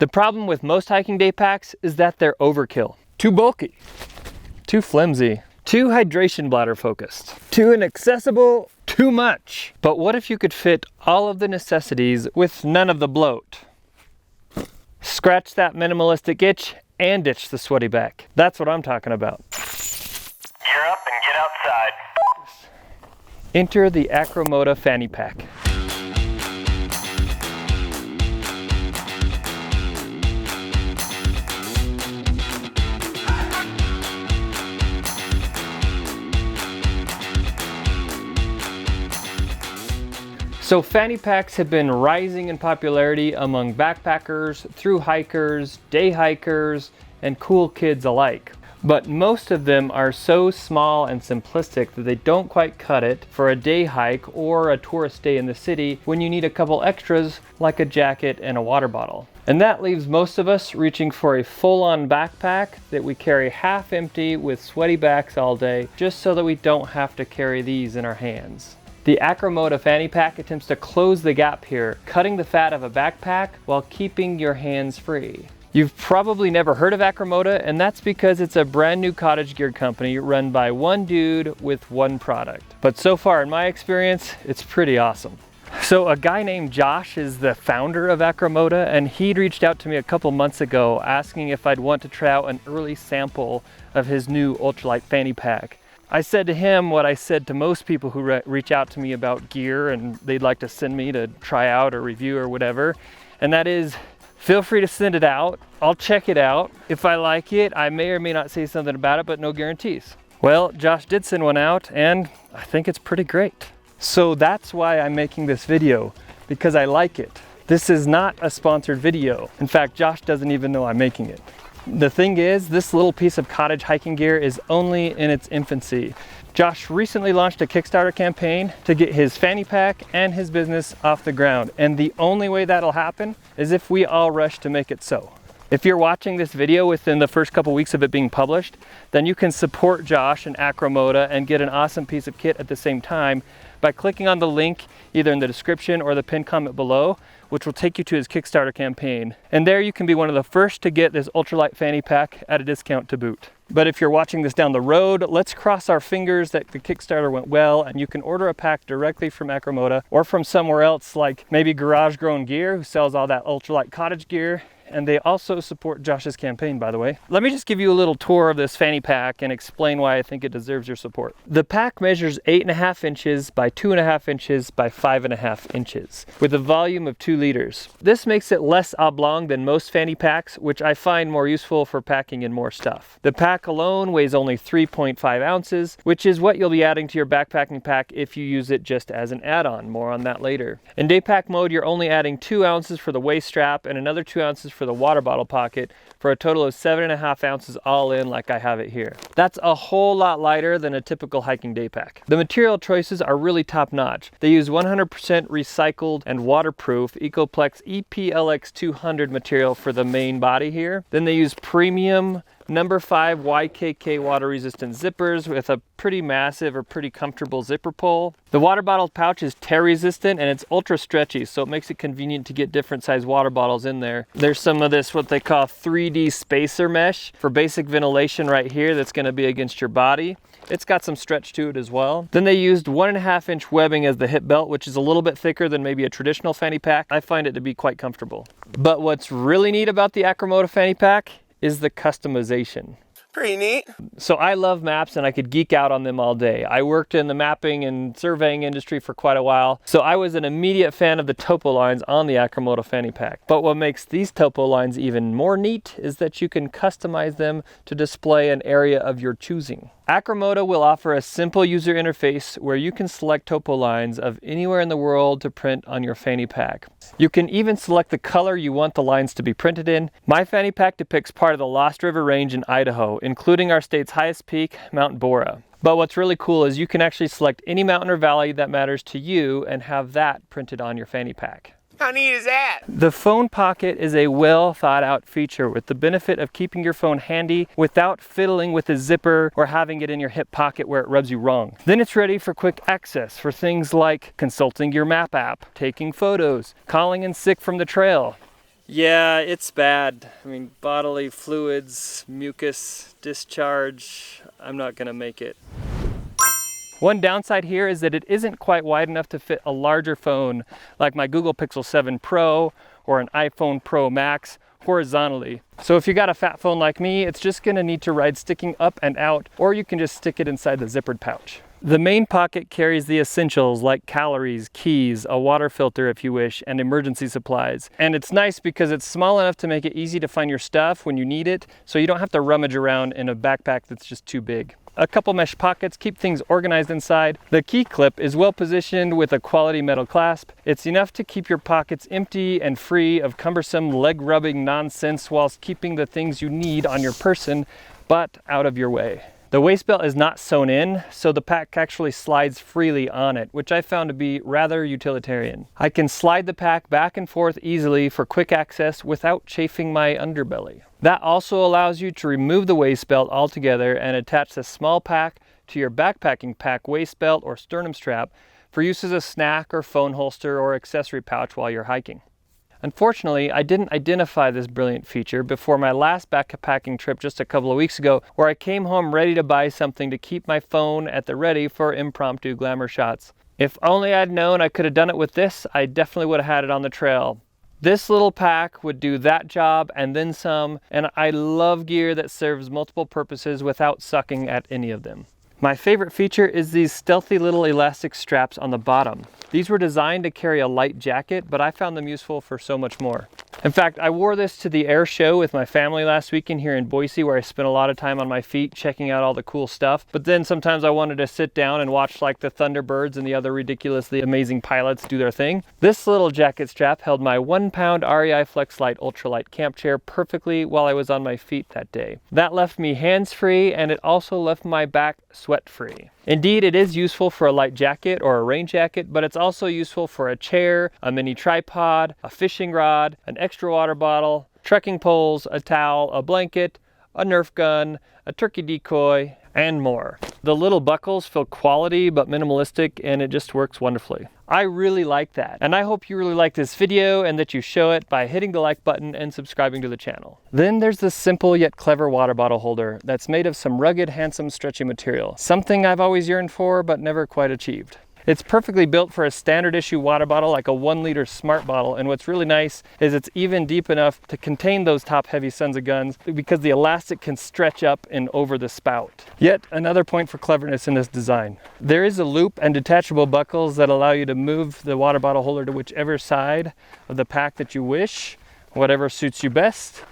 The problem with most hiking day packs is that they're overkill. Too bulky, too flimsy, too hydration bladder focused, too inaccessible, too much. But what if you could fit all of the necessities with none of the bloat? Scratch that minimalistic itch and ditch the sweaty back. That's what I'm talking about. Gear up and get outside. Enter the Acromoda Fanny Pack. So fanny packs have been rising in popularity among backpackers, through hikers, day hikers, and cool kids alike. But most of them are so small and simplistic that they don't quite cut it for a day hike or a tourist day in the city when you need a couple extras like a jacket and a water bottle. And that leaves most of us reaching for a full-on backpack that we carry half empty with sweaty backs all day, just so that we don't have to carry these in our hands. The Acromoda Fanny Pack attempts to close the gap here, cutting the fat of a backpack while keeping your hands free. You've probably never heard of Acromoda, and that's because it's a brand new cottage gear company run by one dude with one product. But so far in my experience, it's pretty awesome. So a guy named Josh is the founder of Acromoda, and he'd reached out to me a couple months ago asking if I'd want to try out an early sample of his new ultralight fanny pack. I said to him what I said to most people who reach out to me about gear and they'd like to send me to try out or review or whatever. And that is, feel free to send it out. I'll check it out. If I like it, I may or may not say something about it, but no guarantees. Well, Josh did send one out and I think it's pretty great. So that's why I'm making this video, because I like it. This is not a sponsored video. In fact, Josh doesn't even know I'm making it. The thing is, this little piece of cottage hiking gear is only in its infancy. Josh recently launched a Kickstarter campaign to get his fanny pack and his business off the ground. And the only way that'll happen is if we all rush to make it so. If you're watching this video within the first couple weeks of it being published, then you can support Josh and Acromoda and get an awesome piece of kit at the same time by clicking on the link either in the description or the pinned comment below, which will take you to his Kickstarter campaign. And there you can be one of the first to get this ultralight fanny pack at a discount to boot. But if you're watching this down the road, let's cross our fingers that the Kickstarter went well and you can order a pack directly from Acromoda or from somewhere else like maybe Garage Grown Gear, who sells all that ultralight cottage gear. And they also support Josh's campaign, by the way. Let me just give you a little tour of this fanny pack and explain why I think it deserves your support. The pack measures 8.5 inches by 2.5 inches by 5.5 inches with a volume of 2 liters. This makes it less oblong than most fanny packs, which I find more useful for packing in more stuff. The pack alone weighs only 3.5 ounces, which is what you'll be adding to your backpacking pack if you use it just as an add-on. More on that later. In Daypack mode, you're only adding 2 ounces for the waist strap and another 2 ounces for the water bottle pocket for a total of 7.5 ounces all in, like I have it here. That's a whole lot lighter than a typical hiking day pack. The material choices are really top notch. They use 100% recycled and waterproof ECOPAK EPLX 200 material for the main body here. Then they use premium number 5 YKK water resistant zippers with a pretty massive or pretty comfortable zipper pull. The water bottle pouch is tear resistant and it's ultra stretchy, so it makes it convenient to get different size water bottles in there. There's some of this what they call 3D spacer mesh for basic ventilation right here that's going to be against your body. It's got some stretch to it as well. Then they used 1.5 inch webbing as the hip belt, which is a little bit thicker than maybe a traditional fanny pack. I find it to be quite comfortable. But what's really neat about the Acromoda fanny pack is the customization. Pretty neat. So I love maps and I could geek out on them all day. I worked in the mapping and surveying industry for quite a while, so I was an immediate fan of the topo lines on the Acromoda fanny pack. But what makes these topo lines even more neat is that you can customize them to display an area of your choosing. Acromoda will offer a simple user interface where you can select topo lines of anywhere in the world to print on your fanny pack. You can even select the color you want the lines to be printed in. My fanny pack depicts part of the Lost River Range in Idaho, including our state's highest peak, Mount Bora. But what's really cool is you can actually select any mountain or valley that matters to you and have that printed on your fanny pack. How neat is that? The phone pocket is a well thought out feature with the benefit of keeping your phone handy without fiddling with the zipper or having it in your hip pocket where it rubs you wrong. Then it's ready for quick access for things like consulting your map app, taking photos, calling in sick from the trail, Yeah, it's bad. I mean, bodily fluids, mucus, discharge, I'm not gonna make it. One downside here is that it isn't quite wide enough to fit a larger phone like my Google Pixel 7 Pro or an iPhone Pro Max horizontally. So if you got a fat phone like me, it's just gonna need to ride sticking up and out, or you can just stick it inside the zippered pouch. The main pocket carries the essentials like calories, keys, a water filter if you wish, and emergency supplies. And it's nice because it's small enough to make it easy to find your stuff when you need it, so you don't have to rummage around in a backpack that's just too big. A couple mesh pockets keep things organized inside. The key clip is well positioned with a quality metal clasp. It's enough to keep your pockets empty and free of cumbersome leg rubbing nonsense whilst keeping the things you need on your person, but out of your way. The waist belt is not sewn in, so the pack actually slides freely on it, which I found to be rather utilitarian. I can slide the pack back and forth easily for quick access without chafing my underbelly. That also allows you to remove the waist belt altogether and attach the small pack to your backpacking pack waist belt or sternum strap for use as a snack or phone holster or accessory pouch while you're hiking. Unfortunately, I didn't identify this brilliant feature before my last backpacking trip just a couple of weeks ago, where I came home ready to buy something to keep my phone at the ready for impromptu glamour shots. If only I'd known I could have done it with this, I definitely would have had it on the trail. This little pack would do that job and then some, and I love gear that serves multiple purposes without sucking at any of them. My favorite feature is these stealthy little elastic straps on the bottom. These were designed to carry a light jacket, but I found them useful for so much more. In fact, I wore this to the air show with my family last weekend here in Boise, where I spent a lot of time on my feet checking out all the cool stuff. But then sometimes I wanted to sit down and watch like the Thunderbirds and the other ridiculously amazing pilots do their thing. This little jacket strap held my 1-pound REI FlexLite Ultralight camp chair perfectly while I was on my feet that day. That left me hands-free, and it also left my back sweat-free. Indeed, it is useful for a light jacket or a rain jacket, but it's also useful for a chair, a mini tripod, a fishing rod, an extra water bottle, trekking poles, a towel, a blanket, a Nerf gun, a turkey decoy, and more. The little buckles feel quality but minimalistic, and it just works wonderfully. I really like that, and I hope you really like this video and that you show it by hitting the like button and subscribing to the channel. Then there's this simple yet clever water bottle holder that's made of some rugged, handsome, stretchy material. Something I've always yearned for but never quite achieved. It's perfectly built for a standard issue water bottle like a 1-liter smart bottle, and what's really nice is it's even deep enough to contain those top heavy sons of guns because the elastic can stretch up and over the spout. Yet another point for cleverness in this design. There is a loop and detachable buckles that allow you to move the water bottle holder to whichever side of the pack that you wish, whatever suits you best.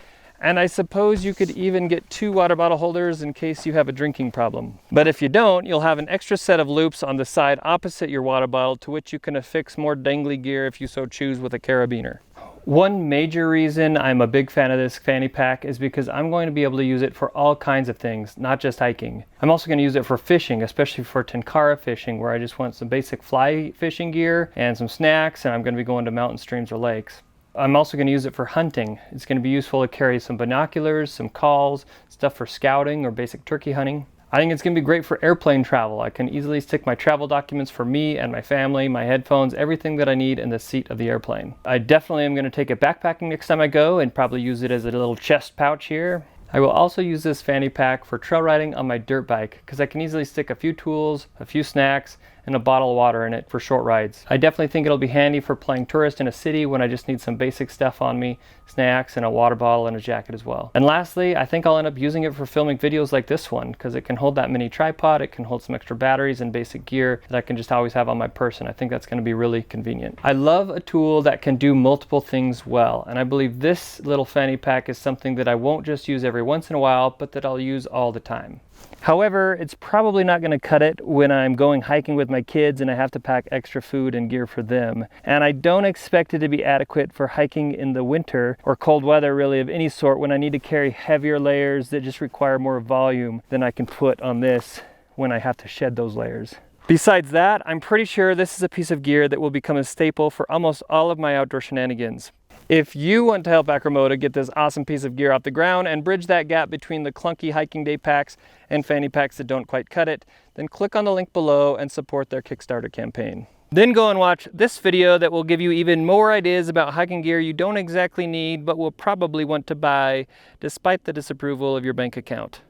And I suppose you could even get 2 water bottle holders in case you have a drinking problem. But if you don't, you'll have an extra set of loops on the side opposite your water bottle to which you can affix more dangly gear if you so choose with a carabiner. One major reason I'm a big fan of this fanny pack is because I'm going to be able to use it for all kinds of things, not just hiking. I'm also going to use it for fishing, especially for tenkara fishing, where I just want some basic fly fishing gear and some snacks, and I'm going to be going to mountain streams or lakes. I'm also going to use it for hunting. It's going to be useful to carry some binoculars, some calls, stuff for scouting or basic turkey hunting. I think it's going to be great for airplane travel. I can easily stick my travel documents for me and my family, my headphones, everything that I need in the seat of the airplane. I definitely am going to take it backpacking next time I go and probably use it as a little chest pouch here. I will also use this fanny pack for trail riding on my dirt bike because I can easily stick a few tools, a few snacks, and a bottle of water in it for short rides. I definitely think it'll be handy for playing tourist in a city when I just need some basic stuff on me, snacks and a water bottle and a jacket as well. And lastly, I think I'll end up using it for filming videos like this one because it can hold that mini tripod, it can hold some extra batteries and basic gear that I can just always have on my person. I think that's going to be really convenient. I love a tool that can do multiple things well, and I believe this little fanny pack is something that I won't just use every once in a while, but that I'll use all the time. However, it's probably not going to cut it when I'm going hiking with my kids and I have to pack extra food and gear for them. And I don't expect it to be adequate for hiking in the winter or cold weather really of any sort when I need to carry heavier layers that just require more volume than I can put on this when I have to shed those layers. Besides that, I'm pretty sure this is a piece of gear that will become a staple for almost all of my outdoor shenanigans. If you want to help Acromoda get this awesome piece of gear off the ground and bridge that gap between the clunky hiking day packs and fanny packs that don't quite cut it, then click on the link below and support their Kickstarter campaign. Then go and watch this video that will give you even more ideas about hiking gear you don't exactly need but will probably want to buy despite the disapproval of your bank account.